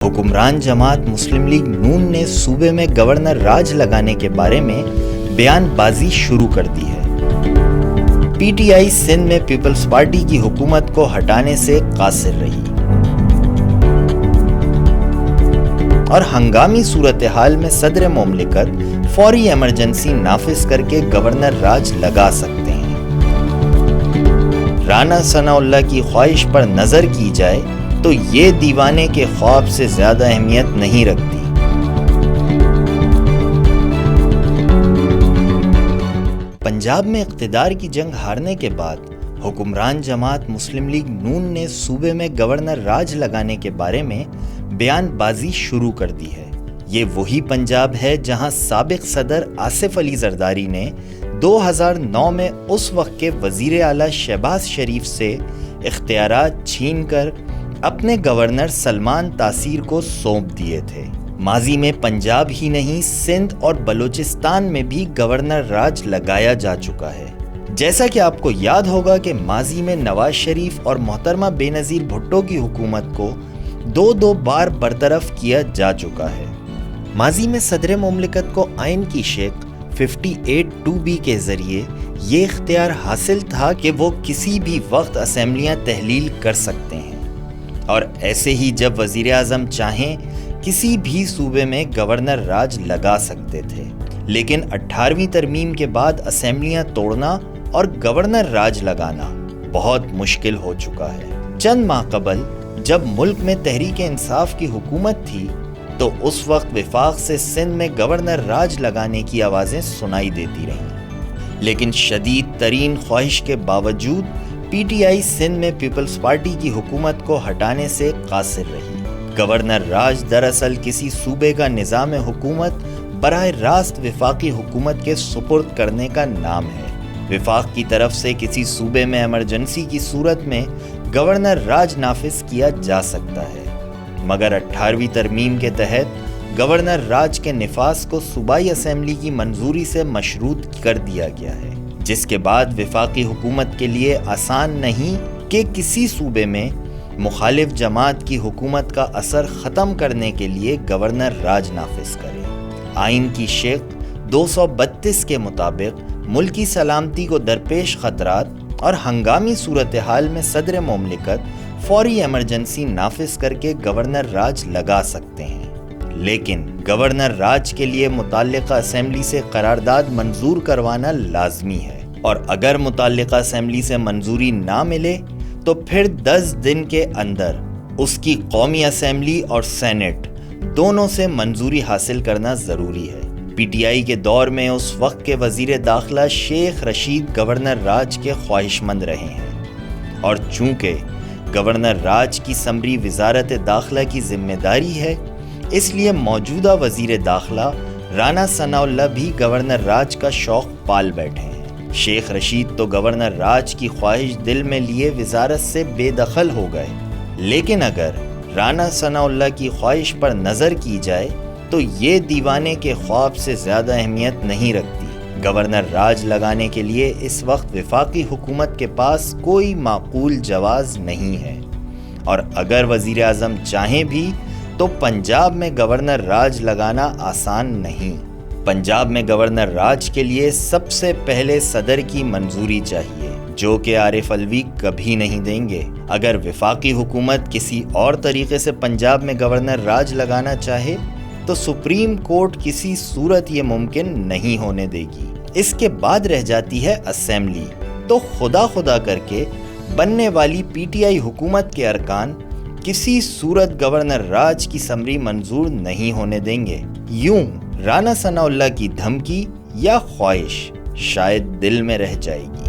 حکمران جماعت مسلم لیگ نون نے صوبے میں گورنر راج لگانے کے بارے میں بیان بازی شروع کر دی ہے۔ پی ٹی آئی سندھ میں پیپلز پارٹی کی حکومت کو ہٹانے سے قاصر رہی اور ہنگامی صورتحال میں صدر مملکت فوری ایمرجنسی نافذ کر کے گورنر راج لگا سکتے ہیں۔ رانا ثناء اللہ کی خواہش پر نظر کی جائے تو یہ دیوانے کے خواب سے زیادہ اہمیت نہیں رکھتی۔ پنجاب میں اقتدار کی جنگ ہارنے کے بعد حکمران جماعت مسلم لیگ نون نے صوبے میں گورنر راج لگانے کے بارے میں بیان بازی شروع کر دی ہے۔ یہ وہی پنجاب ہے جہاں سابق صدر آصف علی زرداری نے 2009 میں اس وقت کے وزیر اعلیٰ شہباز شریف سے اختیارات چھین کر اپنے گورنر سلمان تاثیر کو سونپ دیے تھے۔ ماضی میں پنجاب ہی نہیں سندھ اور بلوچستان میں بھی گورنر راج لگایا جا چکا ہے۔ جیسا کہ آپ کو یاد ہوگا کہ ماضی میں نواز شریف اور محترمہ بے نظیر بھٹو کی حکومت کو دو بار برطرف کیا جا چکا ہے۔ ماضی میں صدر مملکت کو آئین کی شق 58(2)B کے ذریعے یہ اختیار حاصل تھا کہ وہ کسی بھی وقت اسمبلیاں تحلیل کر سکتے ہیں اور ایسے ہی جب وزیر اعظم چاہیں کسی بھی صوبے میں گورنر راج لگا سکتے تھے۔ لیکن 18ویں ترمیم کے بعد اسمبلیاں توڑنا اور گورنر راج لگانا بہت مشکل ہو چکا ہے۔ چند ماہ قبل جب ملک میں تحریک انصاف کی حکومت تھی تو اس وقت وفاق سے سندھ میں گورنر راج لگانے کی آوازیں سنائی دیتی رہیں، لیکن شدید ترین خواہش کے باوجود پی ٹی آئی سندھ میں پیپلز پارٹی کی حکومت کو ہٹانے سے قاصر رہی۔ گورنر راج دراصل کسی صوبے کا نظام حکومت براہ راست وفاقی حکومت کے سپرد کرنے کا نام ہے۔ وفاق کی طرف سے کسی صوبے میں ایمرجنسی کی صورت میں گورنر راج نافذ کیا جا سکتا ہے، مگر 18ویں ترمیم کے تحت گورنر راج کے نفاذ کو صوبائی اسمبلی کی منظوری سے مشروط کر دیا گیا ہے، جس کے بعد وفاقی حکومت کے لیے آسان نہیں کہ کسی صوبے میں مخالف جماعت کی حکومت کا اثر ختم کرنے کے لیے گورنر راج نافذ کرے۔ آئین کی شق 232 کے مطابق ملکی سلامتی کو درپیش خطرات اور ہنگامی صورتحال میں صدر مملکت فوری ایمرجنسی نافذ کر کے گورنر راج لگا سکتے ہیں، لیکن گورنر راج کے لیے متعلقہ اسمبلی سے قرارداد منظور کروانا لازمی ہے، اور اگر متعلقہ اسمبلی سے منظوری نہ ملے تو پھر 10 دن کے اندر اس کی قومی اسمبلی اور سینٹ دونوں سے منظوری حاصل کرنا ضروری ہے۔ پی ٹی آئی کے دور میں اس وقت کے وزیر داخلہ شیخ رشید گورنر راج کے خواہش مند رہے ہیں، اور چونکہ گورنر راج کی سمری وزارت داخلہ کی ذمہ داری ہے، اس لیے موجودہ وزیر داخلہ رانا ثناء اللہ بھی گورنر راج کا شوق پال بیٹھے ہیں۔ شیخ رشید تو گورنر راج کی خواہش دل میں لیے وزارت سے بے دخل ہو گئے، لیکن اگر رانا ثناء اللہ کی خواہش پر نظر کی جائے تو یہ دیوانے کے خواب سے زیادہ اہمیت نہیں رکھتی۔ گورنر راج لگانے کے لیے اس وقت وفاقی حکومت کے پاس کوئی معقول جواز نہیں ہے، اور اگر وزیر اعظم چاہیں بھی تو پنجاب میں گورنر راج لگانا آسان نہیں۔ پنجاب میں گورنر راج کے لیے سب سے پہلے صدر کی منظوری چاہیے، جو کہ عارف علوی کبھی نہیں دیں گے۔ اگر وفاقی حکومت کسی اور طریقے سے پنجاب میں گورنر راج لگانا چاہے تو سپریم کورٹ کسی صورت یہ ممکن نہیں ہونے دے گی۔ اس کے بعد رہ جاتی ہے اسمبلی، تو خدا کر کے بننے والی پی ٹی آئی حکومت کے ارکان کسی صورت گورنر راج کی سمری منظور نہیں ہونے دیں گے۔ یوں رانا ثناء اللہ کی دھمکی یا خواہش شاید دل میں رہ جائے گی۔